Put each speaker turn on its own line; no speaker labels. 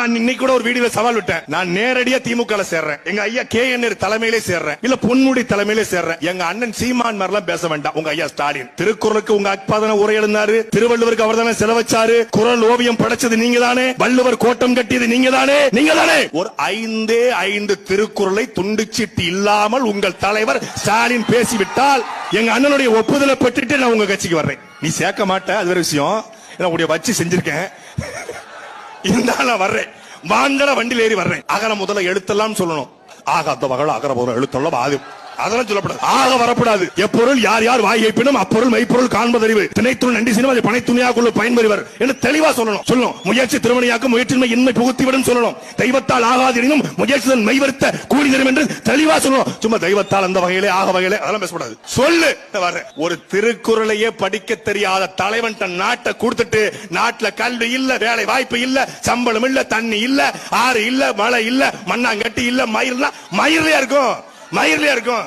நான் இன்னைக்கு கூட ஒரு வீடியோல சவால் விட்டேன். நான் நேரடியா திமுக சேர்றேன், எங்க ஐயா KN தலைமையிலே சேர்றேன், இல்ல பொன்முடி தலைமையிலே சேர்றேன். எங்க அண்ணன் சீமான் மாதிரிலாம் பேச வேண்டாம். உங்க ஐயா ஸ்டாலின் திருக்குறளுக்கு உங்க அப்பா தானே உரை எழுந்தாரு, திருவள்ளுவருக்கு அவர் தானே செலவச்சாரு, குறள் ஓவியம் படைச்சது நீங்க தானே, வள்ளுவர் கோட்டம் கட்டியது நீங்க தானே, நீங்க தானே. ஒரு 5 திருக்குறளை துண்டுச்சிட்டு இல்லாமல் உங்கள் தலைவர் ஸ்டாலின் பேசிவிட்டால் எங்க அண்ணனுடைய ஒப்புதலை பெற்றுட்டு நான் உங்க கட்சிக்கு வர்றேன். நீ சேர்க்க மாட்டேன், அது வேற விஷயம். உடைய வச்சு செஞ்சிருக்கேன், இருந்தாலும் வர்றேன். வாங்கல வண்டியில் ஏறி வர்றேன். அகர முதல்ல எழுத்தெல்லாம் சொல்லணும். ஆகாத வகல அகர முதல்ல எழுத்தெல்லாம் ஆது, அதெல்லாம் சொல்லப்படாது. ஆக வரப்படாது. எப்பொருள் யார் யார் வாய் வைப்பினும் அப்பொருள் மெய்ப்பொருள் காண்பதறிவு, திணைத்துள் நன்றி சினிமா பனை துணியாக்குள்ள பயன்பெறுவர் என்று தெளிவா சொல்லணும். முயற்சி திருமணியாக்கும் முயற்சின்மை இன்மை புகுத்திவிடும் சொல்லணும். தெய்வத்தால் ஆகாதினும் முயற்சி மெய்வருத்த கூலி தரும் என்று தெளிவா சொல்லணும். சும்மா தெய்வத்தால் அந்த வகையிலே ஆக வகையிலே அதெல்லாம் பேசக்கூடாது. சொல்லு. ஒரு திருக்குறளையே படிக்க தெரியாத தலைவன் தன் நாட்டை கொடுத்துட்டு, நாட்டுல கல்வி இல்ல, வேலை வாய்ப்பு இல்ல, சம்பளம் இல்ல, தண்ணி இல்ல, ஆறு இல்ல, மழை இல்ல, மண்ணாங்கட்டி இல்ல, மயிர்லாம் மயிர்லயா இருக்கும், மயிர்லயா இருக்கும்.